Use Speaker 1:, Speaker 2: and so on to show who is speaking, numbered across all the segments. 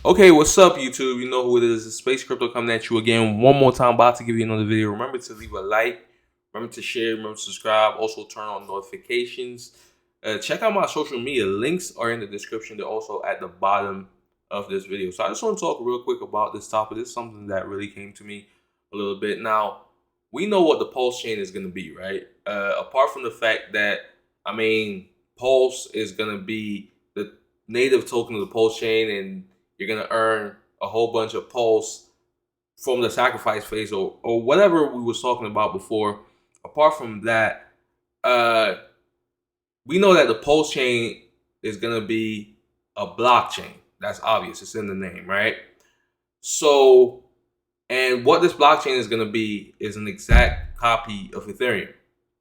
Speaker 1: Okay, what's up, YouTube? You know who it is. It's Space Crypto coming at you again one more time. About to give you another video. Remember to leave a like. Remember to share. Remember to subscribe. Also turn on notifications. Check out my social media. Links are in the description. They're also at the bottom of this video. So I just want to talk real quick about this topic. This is something that really came to me a little bit. Now, we know what the Pulse chain is going to be, right? Apart from the fact that, Pulse is going to be the native token of the Pulse chain, and you're going to earn a whole bunch of Pulse from the sacrifice phase or whatever we was talking about before. Apart from that, we know that the Pulse chain is going to be a blockchain. That's obvious. It's in the name, right? So, and what this blockchain is going to be is an exact copy of Ethereum,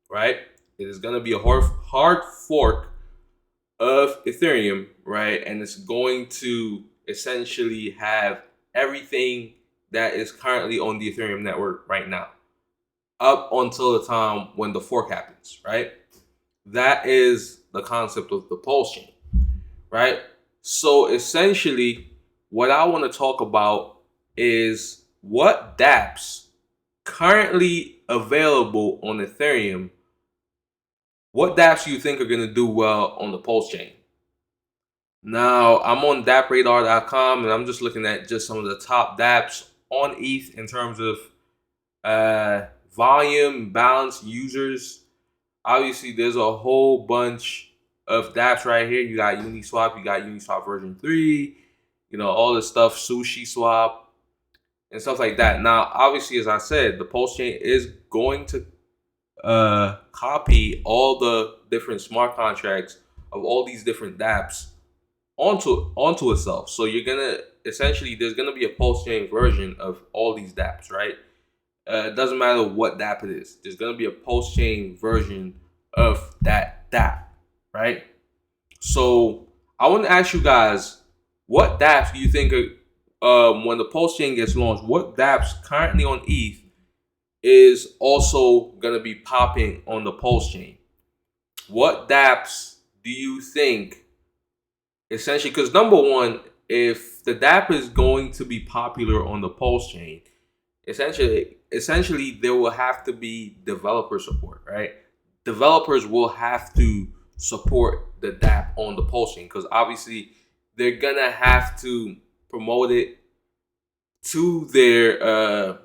Speaker 1: right? It is going to be a hard fork of Ethereum, right? And it's going to essentially have everything that is currently on the Ethereum network right now, up until the time when the fork happens, right? That is the concept of the Pulse chain, right? So essentially, what I want to talk about is what dApps currently available on Ethereum. What dApps do you think are going to do well on the Pulse chain? Now, I'm on dappradar.com, and I'm just looking at just some of the top dApps on ETH in terms of volume, balance, users. Obviously, there's a whole bunch of dApps right here. You got Uniswap, you got Uniswap version 3, all this stuff, SushiSwap, and stuff like that. Now, obviously, as I said, the Pulse chain is going to copy all the different smart contracts of all these different dApps onto itself. So you're gonna essentially, there's gonna be a Pulse chain version of all these dApps, right? It doesn't matter what dApp it is. There's gonna be a Pulse chain version of that dApp, right? So I want to ask you guys, what dApps do you think when the Pulse chain gets launched, what dApps currently on ETH is also gonna be popping on the Pulse chain? What dApps do you think? Essentially, because number one, if the dApp is going to be popular on the Pulse chain, essentially there will have to be developer support, right? Developers will have to support the dApp on the Pulse chain, because obviously they're gonna have to promote it to their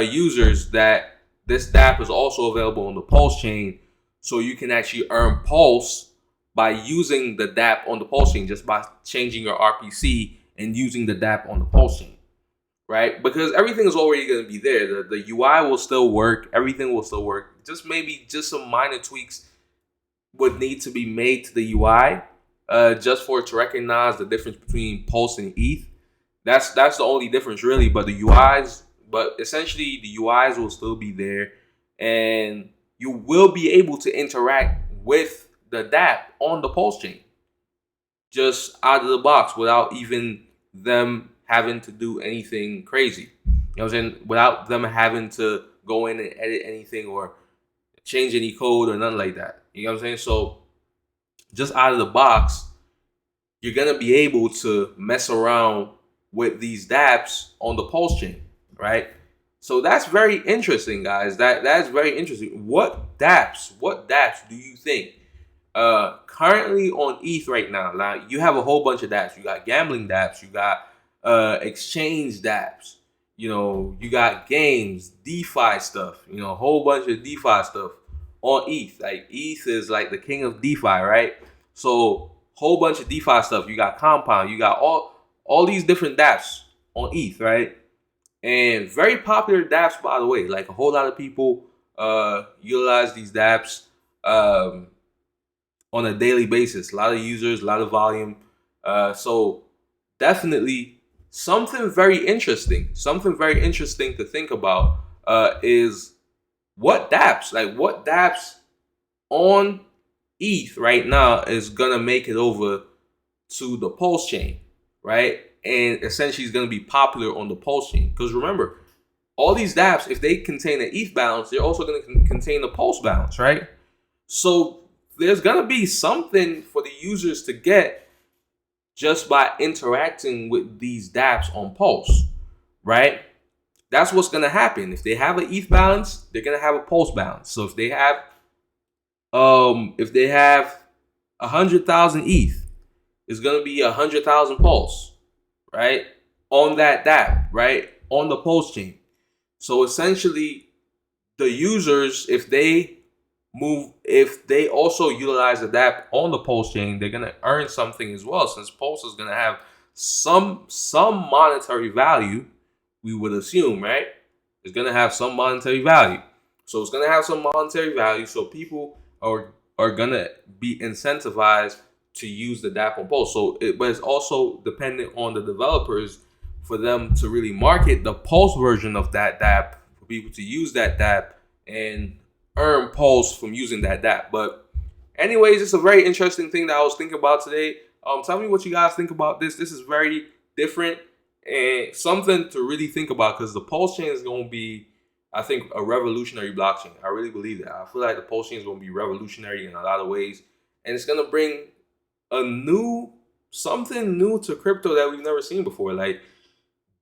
Speaker 1: users that this dApp is also available on the Pulse chain, so you can actually earn Pulse by using the dApp on the Pulse chain, just by changing your RPC and using the dApp on the Pulse chain, right? Because everything is already going to be there. The UI will still work. Everything will still work. Just some minor tweaks would need to be made to the UI, just for it to recognize the difference between Pulse and ETH. That's the only difference, really. But essentially the UIs will still be there, and you will be able to interact with the dApp on the Pulse chain just out of the box, without even them having to do anything crazy. You know what I'm saying? Without them having to go in and edit anything or change any code or nothing like that. You know what I'm saying? So just out of the box, you're gonna be able to mess around with these dApps on the Pulse chain, right? So that's very interesting, guys. That's very interesting. What dApps do you think currently on ETH right now? Now, you have a whole bunch of dApps. You got gambling dApps, you got exchange dApps, you got games, DeFi stuff, a whole bunch of DeFi stuff on ETH. Like, ETH is like the king of DeFi, right? So whole bunch of DeFi stuff. You got Compound, you got all these different dApps on ETH, right? And very popular dApps, by the way. Like, a whole lot of people utilize these dApps on a daily basis. A lot of users, a lot of volume. So definitely something very interesting to think about is what dApps on ETH right now is gonna make it over to the Pulse chain, right? And essentially is gonna be popular on the Pulse chain. Because remember, all these dApps, if they contain an ETH balance, they're also gonna contain a Pulse balance, right? So there's gonna be something for the users to get just by interacting with these dApps on Pulse, right? That's what's gonna happen. If they have an ETH balance, they're gonna have a Pulse balance. So if they have 100,000 ETH, it's gonna be 100,000 Pulse, right? On that dApp, right? On the Pulse chain. So essentially, the users, if they also utilize the dApp on the Pulse chain, they're gonna earn something as well, since Pulse is gonna have some monetary value, we would assume, right? It's gonna have some monetary value. So it's gonna have some monetary value. So people are gonna be incentivized to use the dApp on Pulse. But it's also dependent on the developers for them to really market the Pulse version of that dApp for people to use that dApp and earn Pulse from using that dApp. But anyways, it's a very interesting thing that I was thinking about today. Tell me what you guys think about this. This is very different and something to really think about, because the Pulse chain is going to be, I think, a revolutionary blockchain. I really believe that. I feel like the Pulse chain is going to be revolutionary in a lot of ways, and it's going to bring something new to crypto that we've never seen before, like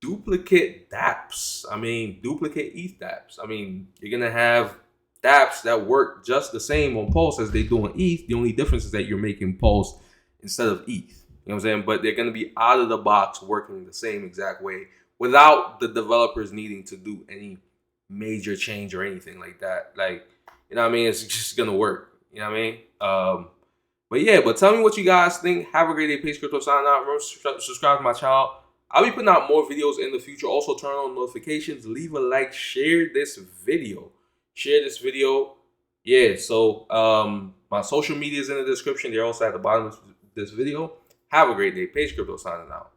Speaker 1: duplicate dApps. I mean, duplicate ETH dApps. I mean, you're going to have dApps that work just the same on Pulse as they do on ETH. The only difference is that you're making Pulse instead of ETH. You know what I'm saying? But they're going to be out of the box working the same exact way without the developers needing to do any major change or anything like that. Like, you know what I mean? It's just going to work. You know what I mean? But yeah, but tell me what you guys think. Have a great day. Pace Crypto signing out. Remember to subscribe to my channel. I'll be putting out more videos in the future. Also, turn on notifications. Leave a like. Share this video. Yeah, so my social media is in the description. They're also at the bottom of this video. Have a great day. Pace Crypto signing out.